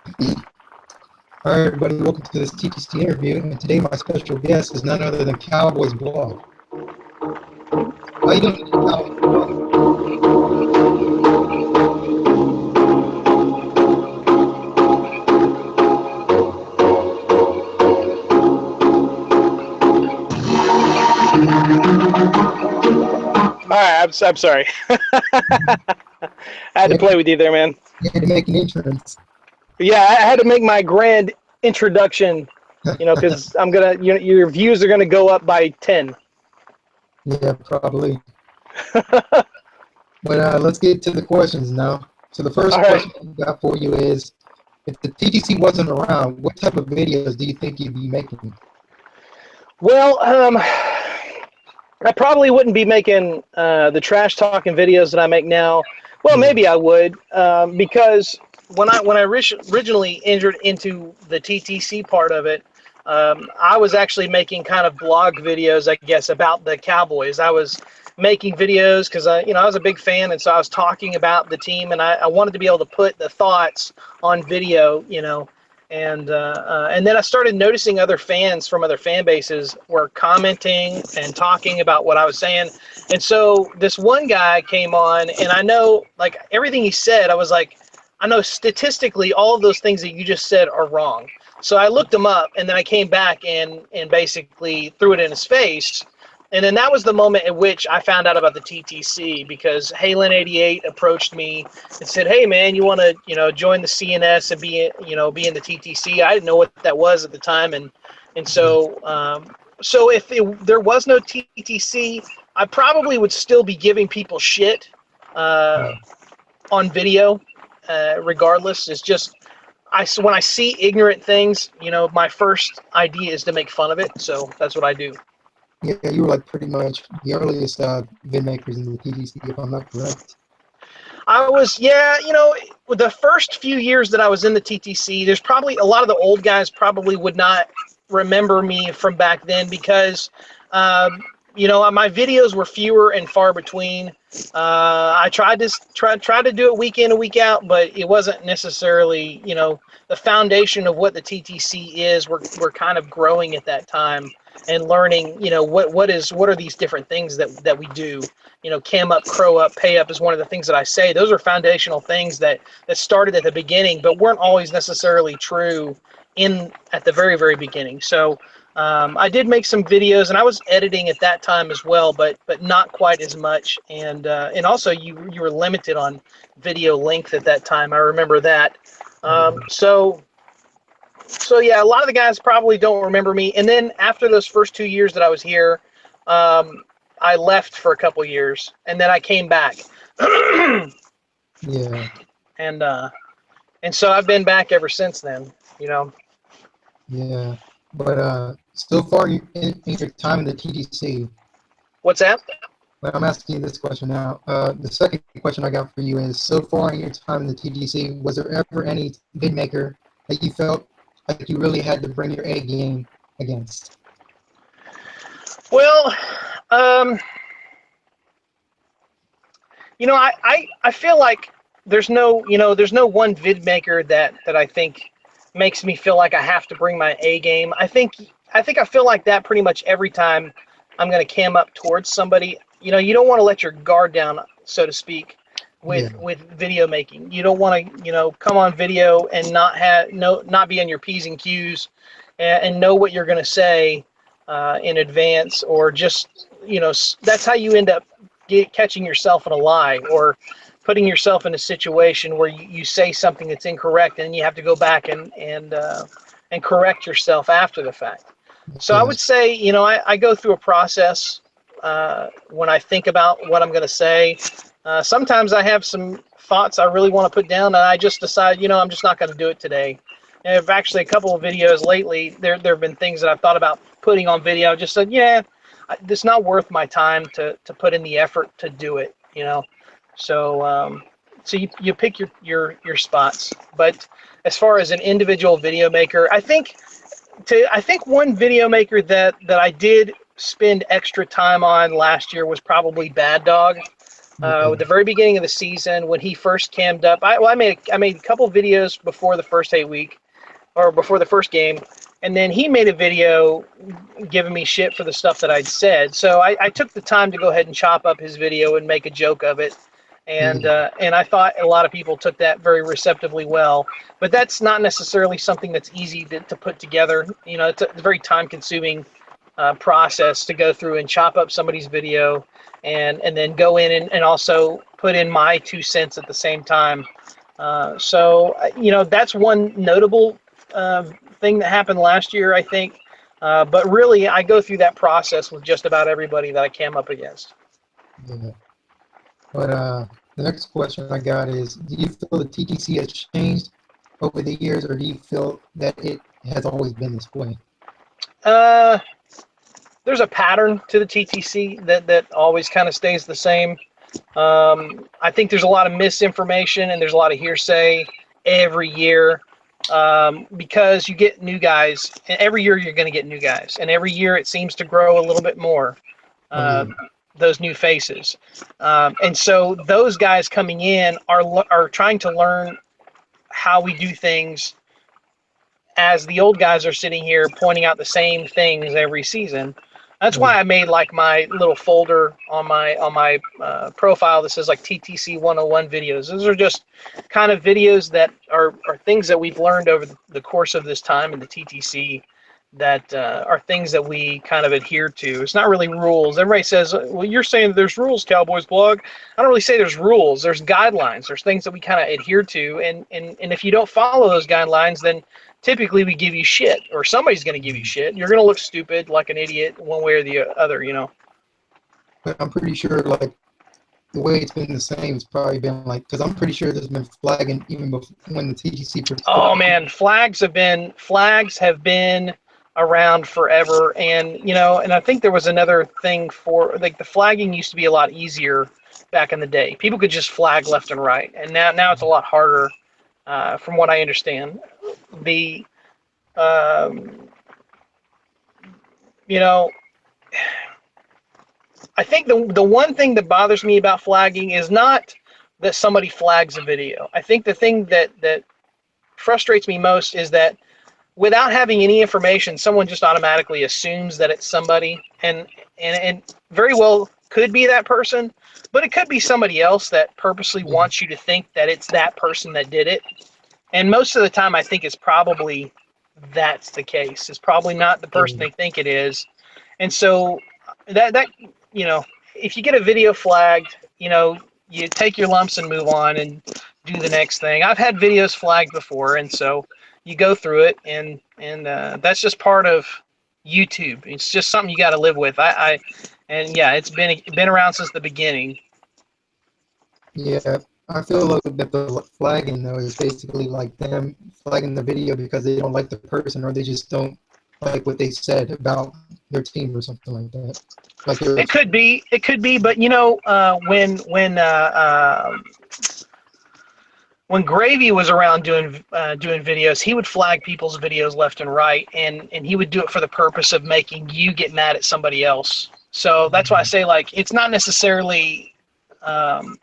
All right, everybody, welcome to this TTC interview. And today, my special guest is none other than CowboysBlog. How you doing, CowboysBlog? All right, I'm sorry. I had to play with you there, man. You had to make an entrance. Yeah, I had to make my grand introduction, because your views are gonna go up by 10. Yeah, probably. But let's get to the questions now. So the first All right. question I've got for you is, if the TTC wasn't around, what type of videos do you think you'd be making? Well, I probably wouldn't be making the trash talking videos that I make now. Well, maybe I would, because when I originally entered into the TTC part of it, I was actually making kind of blog videos, I guess, about the Cowboys. I was making videos because I was a big fan, and so I was talking about the team, and I wanted to be able to put the thoughts on video, and then I started noticing other fans from other fan bases were commenting and talking about what I was saying. And so this one guy came on, and I know, like, everything he said, I was like, I know statistically all of those things that you just said are wrong. So I looked him up, and then I came back and basically threw it in his face. And then that was the moment at which I found out about the TTC, because Halen88 approached me and said, "Hey, man, you want to, join the CNS and be in the TTC?" I didn't know what that was at the time, and so if there was no TTC, I probably would still be giving people shit on video, regardless. It's just when I see ignorant things, my first idea is to make fun of it. So that's what I do. Yeah, you were like pretty much the earliest vid makers in the TTC, if I'm not correct. I was, the first few years that I was in the TTC, there's probably a lot of the old guys probably would not remember me from back then because, my videos were fewer and far between. I tried to do it week in and week out, but it wasn't necessarily, the foundation of what the TTC is. We're kind of growing at that time and learning, what are these different things that we do. Cam up, crow up, pay up is one of the things that I say. Those are foundational things that started at the beginning, but weren't always necessarily true at the very, very beginning. So I did make some videos, and I was editing at that time as well, but not quite as much. And also you were limited on video length at that time. I remember that. So yeah, a lot of the guys probably don't remember me. And then after those first 2 years that I was here, I left for a couple years, and then I came back. Yeah. And so I've been back ever since then. Yeah. But so far in your time in the TTC. What's that? Well, I'm asking you this question now. The second question I got for you is, so far in your time in the TTC, was there ever any vid maker that you felt like you really had to bring your A game against? Well, I feel like there's no one vid maker that I think makes me feel like I have to bring my A game. I feel like that pretty much every time I'm going to cam up towards somebody. You don't want to let your guard down, so to speak, with video making. You don't want to, come on video and not be on your P's and Q's and know what you're going to say in advance, or just, that's how you end up catching yourself in a lie, or putting yourself in a situation where you say something that's incorrect, and you have to go back and correct yourself after the fact. So I would say, I go through a process when I think about what I'm going to say. Sometimes I have some thoughts I really want to put down, and I just decide, I'm just not going to do it today. And I've actually, a couple of videos lately, there have been things that I've thought about putting on video. I just said, it's not worth my time to put in the effort to do it, So you pick your spots. But as far as an individual video maker, I think one video maker that I did spend extra time on last year was probably Bad Dog. Yeah. At the very beginning of the season when he first cammed up. I made a couple videos before the first 8 week or before the first game, and then he made a video giving me shit for the stuff that I'd said. So I took the time to go ahead and chop up his video and make a joke of it. And I thought a lot of people took that very receptively well. But that's not necessarily something that's easy to put together. You know, it's a very time-consuming process to go through and chop up somebody's video and then go in and also put in my 2 cents at the same time. So, you know, that's one notable thing that happened last year, I think. But really, I go through that process with just about everybody that I came up against. Yeah. But the next question I got is, do you feel the TTC has changed over the years, or do you feel that it has always been this way? There's a pattern to the TTC that always kind of stays the same. I think there's a lot of misinformation and there's a lot of hearsay every year because you get new guys. And every year you're going to get new guys. And every year it seems to grow a little bit more. Those new faces, and so those guys coming in are trying to learn how we do things, as the old guys are sitting here pointing out the same things every season. That's why I made like my little folder on my profile that says like TTC 101 videos. Those are just kind of videos that are things that we've learned over the course of this time in the TTC. That are things that we kind of adhere to. It's not really rules. Everybody says, well, you're saying there's rules, CowboysBlog. I don't really say there's rules. There's guidelines. There's things that we kind of adhere to. And if you don't follow those guidelines, then typically we give you shit, or somebody's going to give you shit. You're going to look stupid like an idiot one way or the other, you know. But I'm pretty sure, like, the way it's been the same, it's probably been like, because I'm pretty sure there's been flagging even before when the TTC first. Oh, man, flags have been around forever. And you know, and I think there was another thing for, like, the flagging used to be a lot easier back in the day. People could just flag left and right, and now it's a lot harder, from what I understand. The you know, I think the one thing that bothers me about flagging is not that somebody flags a video. I think the thing that frustrates me most is that without having any information, someone just automatically assumes that it's somebody, and very well could be that person, but it could be somebody else that purposely wants you to think that it's that person that did it. And most of the time, I think it's probably that's the case. It's probably not the person they think it is. And so that you know, if you get a video flagged, you know, you take your lumps and move on and do the next thing. I've had videos flagged before, and so you go through it, and that's just part of YouTube. It's just something you got to live with. And yeah, it's been around since the beginning. Yeah, I feel like that the flagging though is basically like them flagging the video because they don't like the person, or they just don't like what they said about their team or something like that. Like it could be, but you know, when Gravy was around doing videos, he would flag people's videos left and right, and he would do it for the purpose of making you get mad at somebody else. So that's why I say, like, it's not necessarily the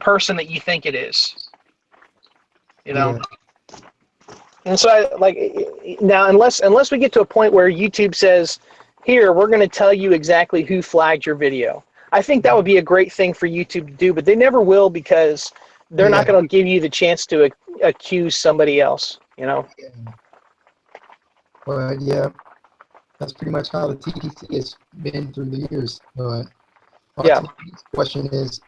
person that you think it is, you know. Yeah. And so, now, unless we get to a point where YouTube says, here, we're going to tell you exactly who flagged your video. I think that would be a great thing for YouTube to do, but they never will, because they're not going to give you the chance to accuse somebody else, you know? Yeah. But yeah, that's pretty much how the TTC has been through the years. But yeah. Next question is,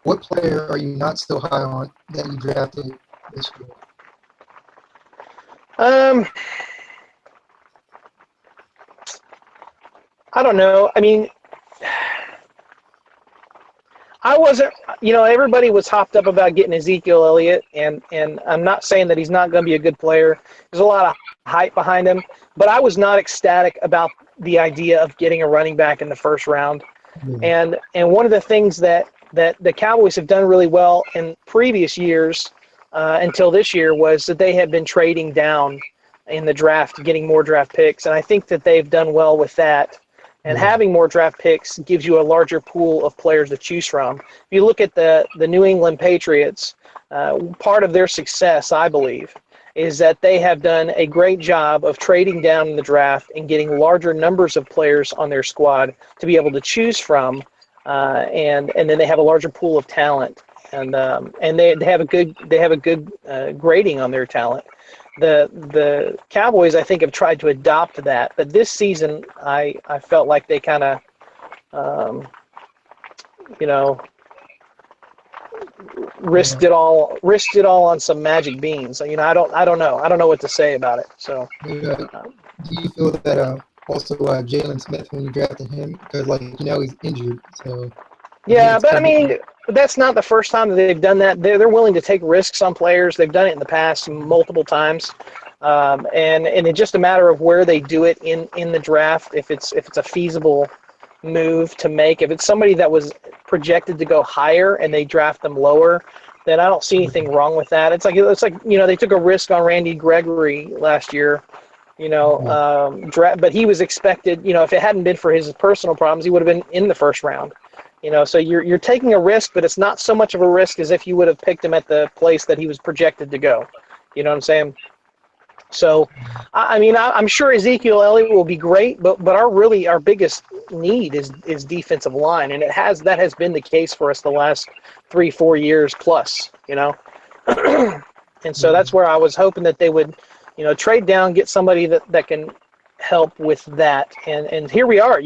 what player are you not so high on that you drafted this year? I don't know. I mean, I wasn't, you know, everybody was hopped up about getting Ezekiel Elliott, and I'm not saying that he's not going to be a good player. There's a lot of hype behind him, but I was not ecstatic about the idea of getting a running back in the first round. Mm-hmm. And one of the things that the Cowboys have done really well in previous years until this year was that they have been trading down in the draft, getting more draft picks, and I think that they've done well with that. And having more draft picks gives you a larger pool of players to choose from. If you look at the New England Patriots, part of their success, I believe, is that they have done a great job of trading down in the draft and getting larger numbers of players on their squad to be able to choose from, and then they have a larger pool of talent, and they have a good grading on their talent. The Cowboys, I think, have tried to adopt that, but this season I felt like they kind of, you know, risked it all on some magic beans. You know, I don't know what to say about it. So, do you feel that also Jalen Smith, when you drafted him, because like he's injured, so yeah, but I mean, that's not the first time that they've done that. They're willing to take risks on players. They've done it in the past multiple times, and it's just a matter of where they do it in the draft. If it's a feasible move to make, if it's somebody that was projected to go higher and they draft them lower, then I don't see anything wrong with that. It's like they took a risk on Randy Gregory last year. But he was expected. If it hadn't been for his personal problems, he would have been in the first round. So you're taking a risk, but it's not so much of a risk as if you would have picked him at the place that he was projected to go. You know what I'm saying? So, I mean, I'm sure Ezekiel Elliott will be great, but our biggest need is defensive line, and that has been the case for us the last 3-4 years plus. And so that's where I was hoping that they would, trade down, get somebody that can help with that, and here we are.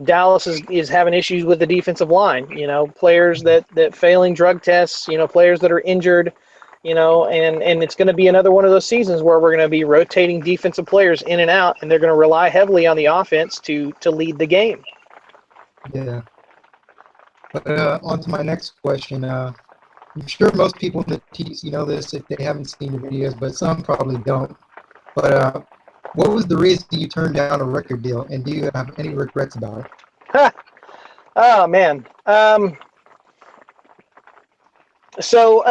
Dallas is having issues with the defensive line, players that failing drug tests, players that are injured, and it's going to be another one of those seasons where we're going to be rotating defensive players in and out, and they're going to rely heavily on the offense to lead the game. Yeah. But on to my next question. I'm sure most people in the TTC know this if they haven't seen the videos, but some probably don't. But what was the reason you turned down a record deal, and do you have any regrets about it? Oh, man. So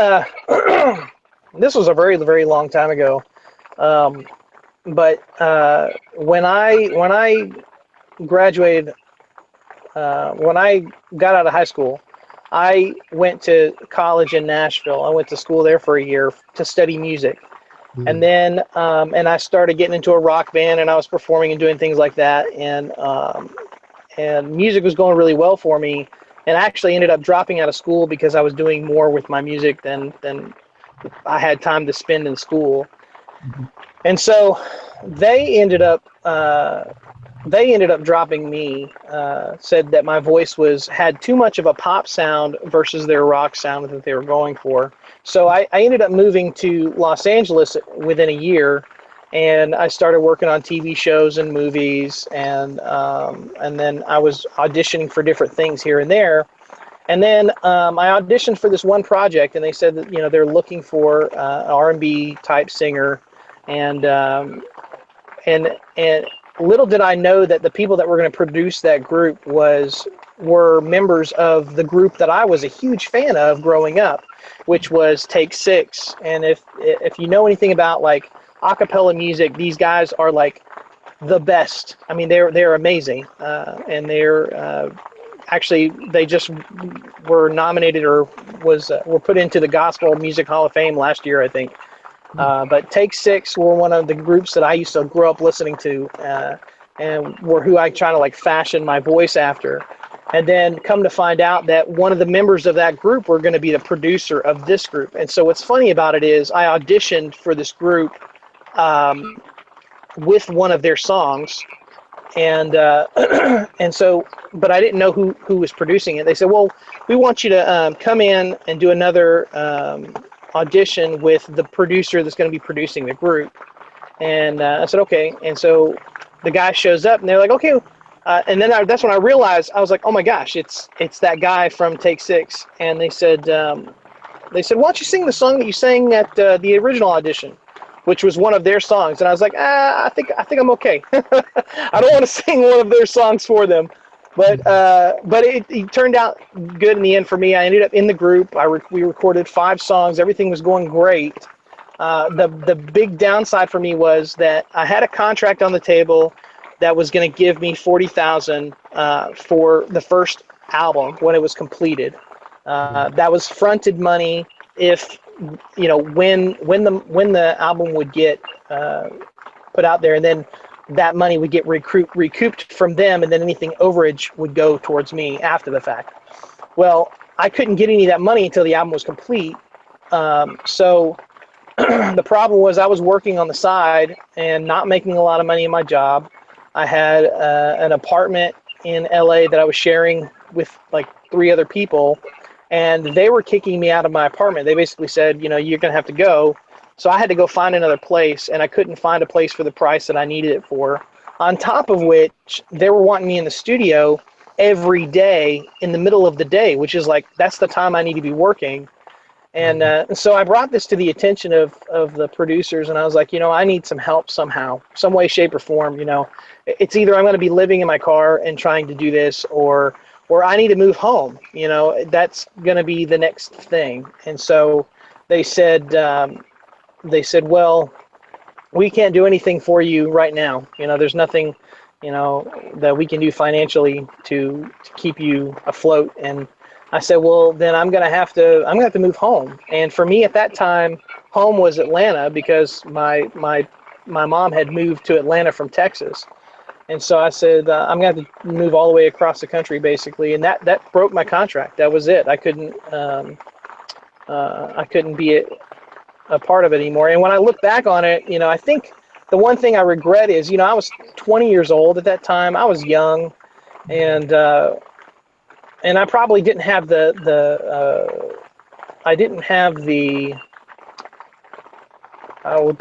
this was a very, very long time ago. But when I graduated, when I got out of high school, I went to college in Nashville. I went to school there for a year to study music. And then and I started getting into a rock band, and I was performing and doing things like that, and music was going really well for me, and I actually ended up dropping out of school because I was doing more with my music than I had time to spend in school. And so they ended up dropping me, said that my voice had too much of a pop sound versus their rock sound that they were going for. So I ended up moving to Los Angeles within a year, and I started working on TV shows and movies, and then I was auditioning for different things here and there. And then I auditioned for this one project, and they said that they're looking for an R&B type singer, and little did I know that the people that were going to produce that group were members of the group that I was a huge fan of growing up, which was Take Six. And if you know anything about like a cappella music, these guys are like the best. I mean, they're amazing, and they're actually they just were nominated or were put into the Gospel Music Hall of Fame last year, I think. But Take Six were one of the groups that I used to grow up listening to, and were who I try to like fashion my voice after. And then come to find out that one of the members of that group were going to be the producer of this group. And so what's funny about it is I auditioned for this group with one of their songs, and so, but I didn't know who was producing it. They said, well, we want you to come in and do another audition with the producer that's going to be producing the group. And I said, okay. And so the guy shows up, and they're like, okay. And then that's when I realized, I was like, oh my gosh, it's that guy from Take Six. And they said, why don't you sing the song that you sang at the original audition, which was one of their songs. And I was like, I think I'm okay. I don't want to sing one of their songs for them. But it turned out good in the end for me. I ended up in the group. We recorded 5 songs. Everything was going great. The big downside for me was that I had a contract on the table. that was going to give me $40,000 for the first album when it was completed. That was fronted money if, you know, when the album would get put out there, and then that money would get recouped from them, and then anything overage would go towards me after the fact. Well, I couldn't get any of that money until the album was complete. So the problem was I was working on the side and not making a lot of money in my job. I had an apartment in LA that I was sharing with like 3 other people, and they were kicking me out of my apartment. They basically said, you know, you're going to have to go. So I had to go find another place, and I couldn't find a place for the price that I needed it for. On top of which, they were wanting me in the studio every day in the middle of the day, which is like, that's the time I need to be working. And so I brought this to the attention of the producers, and I was like, you know, I need some help somehow, some way, shape, or form. You know, it's either I'm going to be living in my car and trying to do this, or I need to move home. You know, that's going to be the next thing. And so they said, well, we can't do anything for you right now. You know, there's nothing, you know, that we can do financially to keep you afloat. And I said, well, then I'm gonna have to move home. And for me at that time, home was Atlanta, because my mom had moved to Atlanta from Texas. And so I said, I'm gonna have to move all the way across the country, basically. And that broke my contract. That was it. I couldn't be a part of it anymore. And when I look back on it, you know, I think the one thing I regret is, you know, I was 20 years old at that time. I was young, and I probably didn't have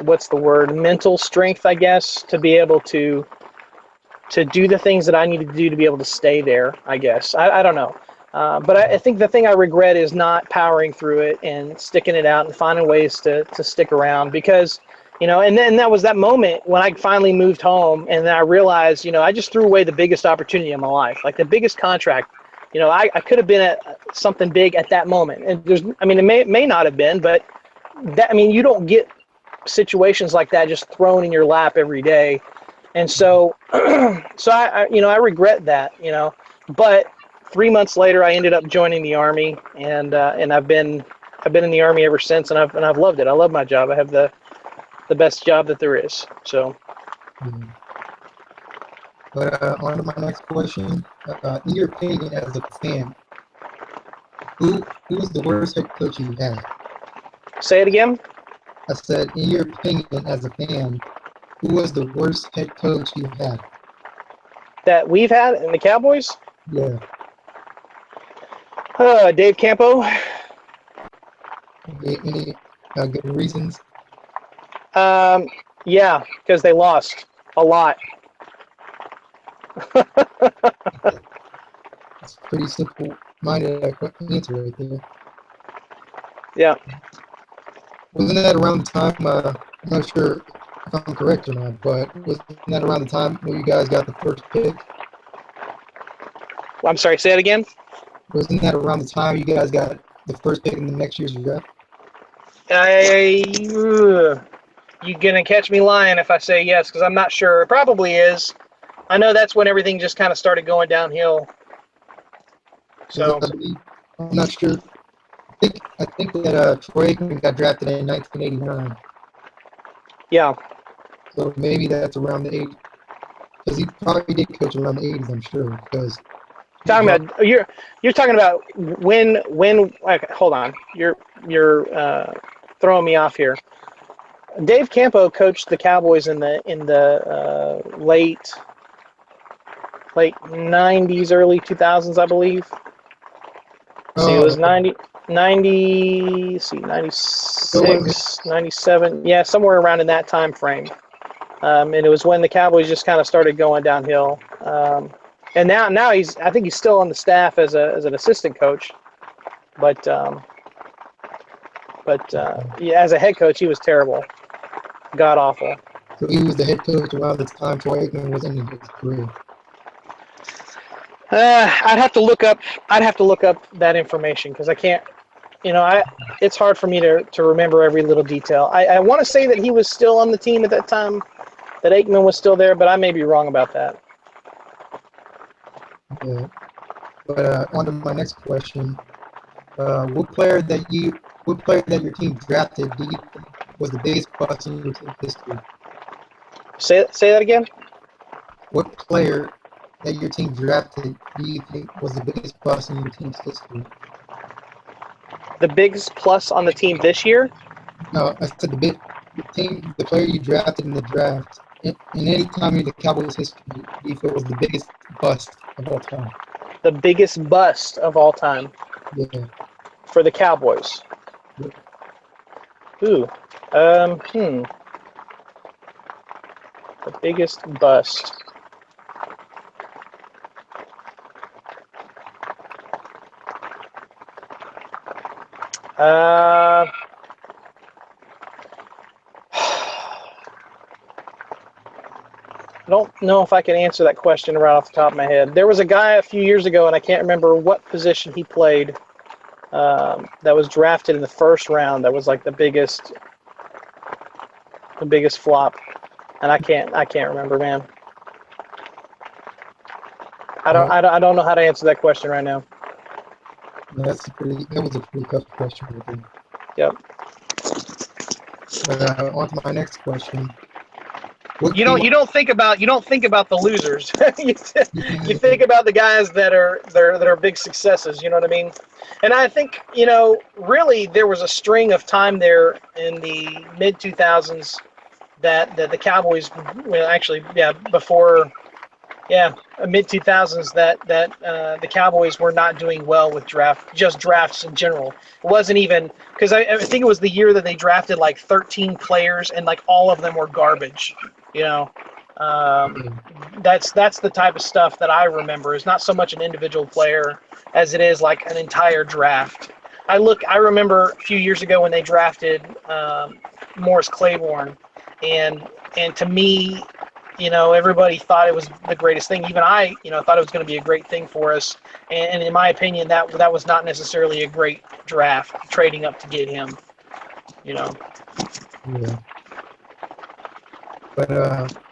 what's the word, mental strength, I guess, to be able to do the things that I needed to do to be able to stay there, I guess. I don't know. But I think the thing I regret is not powering through it and sticking it out and finding ways to stick around, because, you know, and then that was that moment when I finally moved home, and then I realized, you know, I just threw away the biggest opportunity in my life, like the biggest contract. You know, I could have been at something big at that moment. And it may not have been, but you don't get situations like that just thrown in your lap every day. And so, I regret that, you know, but 3 months later, I ended up joining the Army, and I've been in the Army ever since, and I've loved it. I love my job. I have the best job that there is. So. Mhm. But on to my next question. In your opinion, as a fan, who is the worst head coach you had? Say it again. I said, in your opinion, as a fan, who was the worst head coach you had? That we've had in the Cowboys? Yeah. Dave Campo. Any good reasons? Yeah, because they lost a lot. It's pretty simple-minded answer right there. Yeah. Wasn't that around the time? I'm not sure if I'm correct or not, but wasn't that around the time when you guys got the first pick? I'm sorry. Say it again. Wasn't that around the time you guys got the first pick in the next year's draft? You're gonna catch me lying if I say yes, because I'm not sure. It probably is. I know that's when everything just kind of started going downhill. So I'm not sure. I think that Troy Aikman got drafted in 1989. yeah. So maybe that's around the age, because he probably did coach around the 80s, I'm sure. Because You're talking about when okay, hold on. You're throwing me off here. Dave Campo coached the Cowboys in the late 90s, early 2000s, I believe. See, it was 90, see, 96, 97, yeah, somewhere around in that time frame. And it was when the Cowboys just kind of started going downhill. And now I think he's still on the staff as an assistant coach, but yeah, as a head coach, he was terrible, god awful. So he was the head coach around the time Troy Aikman was ending his career. I'd have to look up that information, because I can't, it's hard for me to remember every little detail. I want to say that he was still on the team at that time, that Aikman was still there, but I may be wrong about that. Yeah. But on to my next question. What player that your team drafted do you think was the biggest bust in your team's history? Say that again. What player that your team drafted do you think was the biggest bust in your team's history? The biggest plus on the team this year? No, I said the player you drafted in the draft, in any time in the Cowboys' history, do you feel was the biggest bust of all time? The biggest bust of all time Yeah. for the Cowboys. Yeah. Ooh. The biggest bust. I don't know if I can answer that question right off the top of my head. There was a guy a few years ago, and I can't remember what position he played, that was drafted in the first round. That was like the biggest flop, and I can't remember, man. I don't know how to answer that question right now. That was a pretty tough question right there. Yep. On to my next question. You don't think about the losers. you Yeah, think about the guys that are big successes. You know what I mean? And I think really there was a string of time there in the mid 2000s that the Cowboys, well, actually, yeah, before, yeah, mid 2000s that the Cowboys were not doing well with drafts in general. It wasn't even because I think it was the year that they drafted like 13 players and like all of them were garbage. You know, that's the type of stuff that I remember. It's not so much an individual player as it is like an entire draft. I remember a few years ago when they drafted Morris Claiborne, and to me, everybody thought it was the greatest thing. Even I, thought it was going to be a great thing for us. And in my opinion, that was not necessarily a great draft, trading up to get him. Yeah. But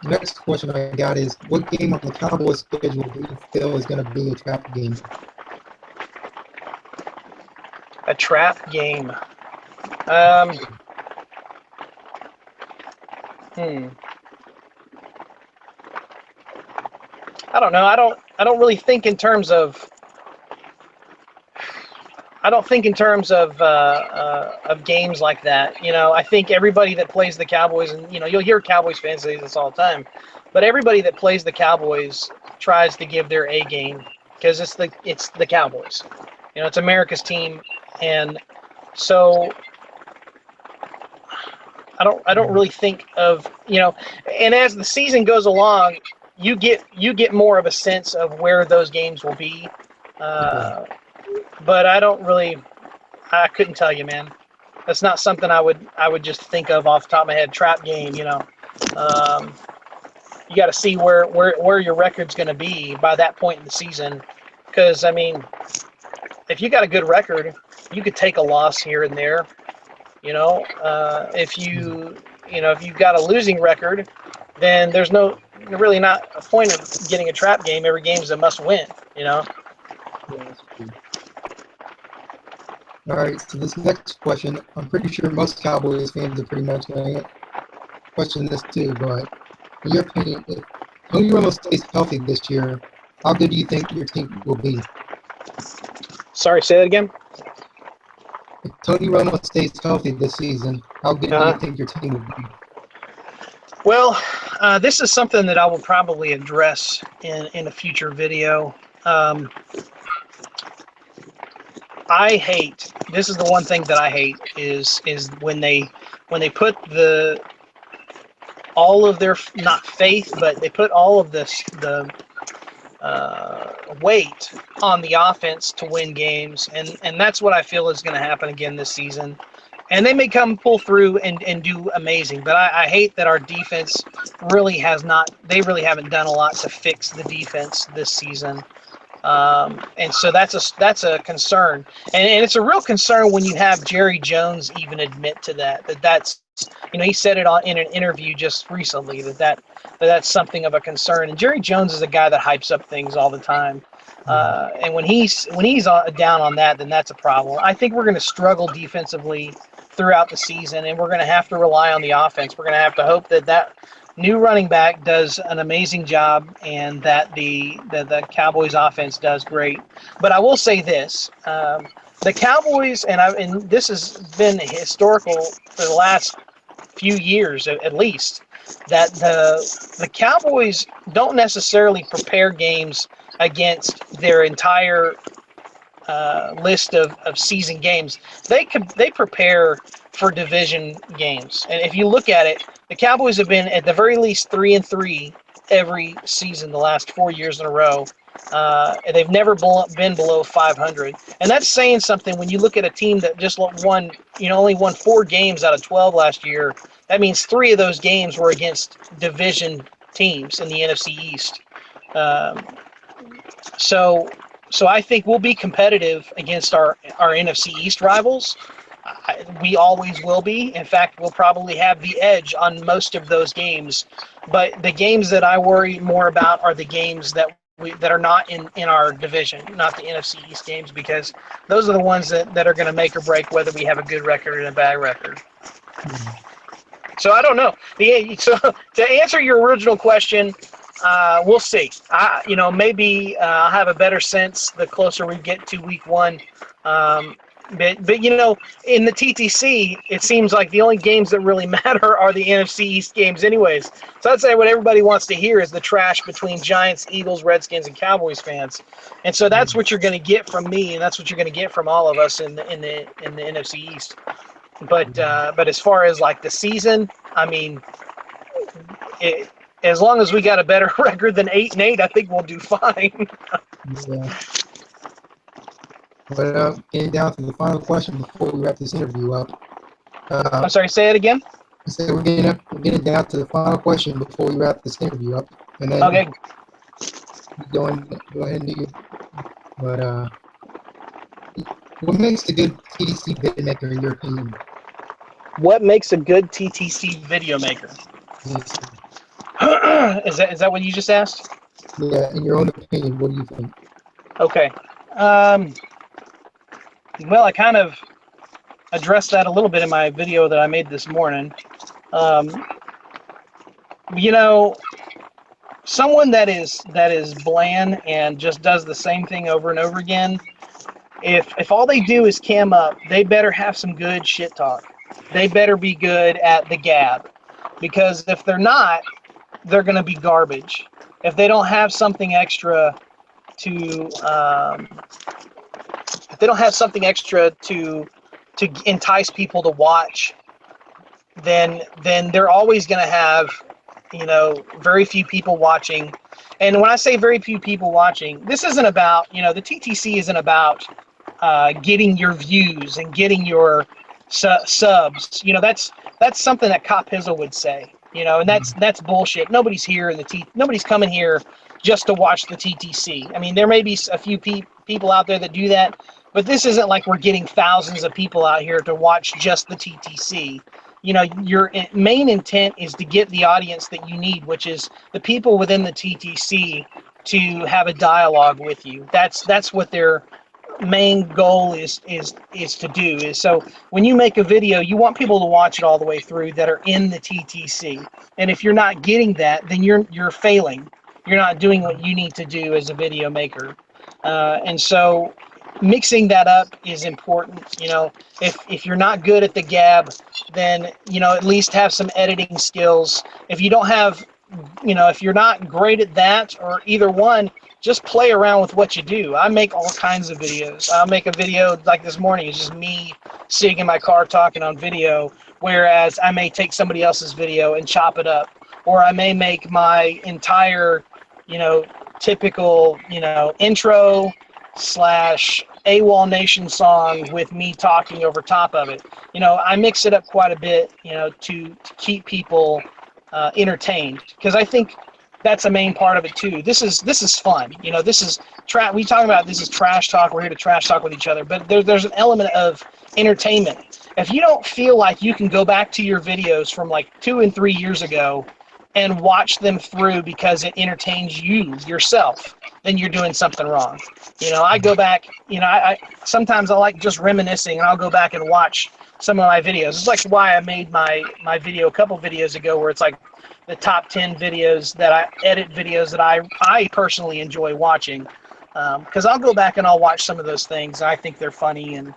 next question I got is, what game on the Cowboys schedule do you feel is going to be a trap game? A trap game. I don't know. I don't really think in terms of. I don't think in terms of games like that. I think everybody that plays the Cowboys, and you'll hear Cowboys fans say this all the time, but everybody that plays the Cowboys tries to give their A game because it's the Cowboys. It's America's team, and so I don't really think of and as the season goes along, you get more of a sense of where those games will be. But I couldn't tell you, man. That's not something I would just think of off the top of my head. Trap game, you got to see where your record's going to be by that point in the season. Because I mean, if you got a good record, you could take a loss here and there. If you've got a losing record, then there's really not a point of getting a trap game. Every game is a must win. Yeah, that's true. All right, so this next question, I'm pretty sure most Cowboys fans are pretty much going to question this too, but in your opinion, if Tony Romo stays healthy this year, how good do you think your team will be? Sorry, say that again. If Tony Romo stays healthy this season, how good do you think your team will be? Well, this is something that I will probably address in a future video. This is the one thing that I hate is when they put all of their, not faith, but they put all of the weight on the offense to win games, and that's what I feel is going to happen again this season. And they may pull through and do amazing, but I hate that our defense really haven't done a lot to fix the defense this season. And so that's a concern, and it's a real concern when you have Jerry Jones even admit to that's he said it in an interview just recently that's something of a concern. And Jerry Jones is a guy that hypes up things all the time. And when he's down on that, then that's a problem. I think we're going to struggle defensively throughout the season, and we're going to have to rely on the offense. We're going to have to hope that new running back does an amazing job, and that the Cowboys offense does great. But I will say this: the Cowboys, and this has been historical for the last few years at least, that the Cowboys don't necessarily prepare games against their entire list of season games. They prepare for division games, and if you look at it, the Cowboys have been at the very least 3-3 every season the last 4 years in a row. And they've never been below 500, and that's saying something when you look at a team that just only won 4 games out of 12 last year. That means 3 of those games were against division teams in the NFC East. So I think we'll be competitive against our NFC East rivals. We always will be. In fact, we'll probably have the edge on most of those games. But the games that I worry more about are the games that are not in our division, not the NFC East games, because those are the ones that are going to make or break whether we have a good record and a bad record. So I don't know. So to answer your original question, we'll see. Maybe I'll have a better sense the closer we get to week 1. But in the TTC, it seems like the only games that really matter are the NFC East games anyways. So I'd say what everybody wants to hear is the trash between Giants, Eagles, Redskins, and Cowboys fans. And so that's what you're going to get from me, and that's what you're going to get from all of us in the NFC East. But as far as like the season, I mean, as long as we got a better record than 8-8, I think we'll do fine. Yeah. But getting down to the final question before we wrap this interview up. I'm sorry, say it again. I said we're getting down to the final question before we wrap this interview up, and then okay. Go ahead and do you. But what makes a good TTC video maker in your opinion? What makes a good TTC video maker? Yes. Is that what you just asked? Yeah, in your own opinion, what do you think? Okay. Well, I kind of addressed that a little bit in my video that I made this morning. Someone that is bland and just does the same thing over and over again, if all they do is cam up, they better have some good shit talk. They better be good at the gab, because if they're not, they're going to be garbage. If they don't have something extra to entice people to watch, then they're always going to have, very few people watching. And when I say very few people watching, this isn't about, the TTC isn't about getting your views and getting your subs. That's something that Cop Pizzle would say, and that's bullshit. Nobody's here nobody's coming here just to watch the TTC. I mean, there may be a few people out there that do that, but this isn't like we're getting thousands of people out here to watch just the TTC. Your main intent is to get the audience that you need, which is the people within the TTC, to have a dialogue with you. That's what their main goal is to do. Is so when you make a video, you want people to watch it all the way through that are in the TTC. And if you're not getting that, then you're failing. You're not doing what you need to do as a video maker. And so mixing that up is important. If you're not good at the gab, then at least have some editing skills. If you don't have, if you're not great at that or either one, just play around with what you do. I make all kinds of videos. I'll make a video like this morning. It's just me sitting in my car talking on video, whereas I may take somebody else's video and chop it up, or I may make my entire, typical, intro / AWOL Nation song with me talking over top of it. I mix it up quite a bit, to keep people entertained, because I think that's a main part of it too. This is fun. You know, this is we talk about this is trash talk. We're here to trash talk with each other, but there's an element of entertainment. If you don't feel like you can go back to your videos from like 2 and 3 years ago and watch them through because it entertains you yourself, then you're doing something wrong. You know, I go back, you know, I sometimes I like just reminiscing, and I'll go back and watch some of my videos. It's like why I made my video a couple videos ago where it's like the top 10 videos that I edit, videos that I personally enjoy watching, because I'll go back and I'll watch some of those things. And I think they're funny, and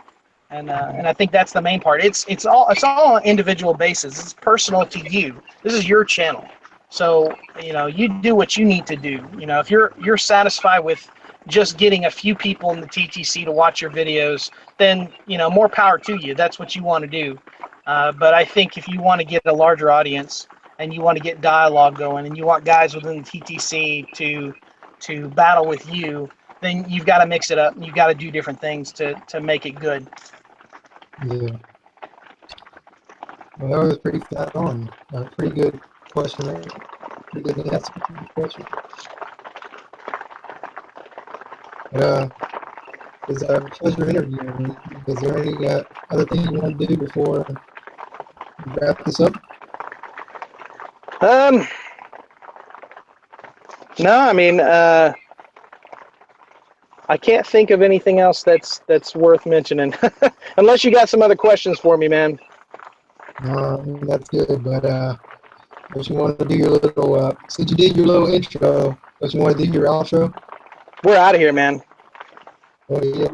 I think that's the main part. It's all on an individual basis. It's personal to you. This is your channel, so you know you do what you need to do. You know, if you're satisfied with just getting a few people in the TTC to watch your videos, then you know more power to you. That's what you want to do. But I think if you want to get a larger audience and you want to get dialogue going and you want guys within the TTC to battle with you, then you've got to mix it up. You've got to do different things to make it good. Yeah. Well, that was pretty flat on. Pretty good question, right? Pretty good answer to the question. But, it's a pleasure interviewing you. Is there any other thing you want to do before we wrap this up? No, I mean, I can't think of anything else that's worth mentioning, unless you got some other questions for me, man. That's good, but don't you want to do your little, since you did your little intro, don't you want to do your outro? We're out of here, man. Oh, yeah.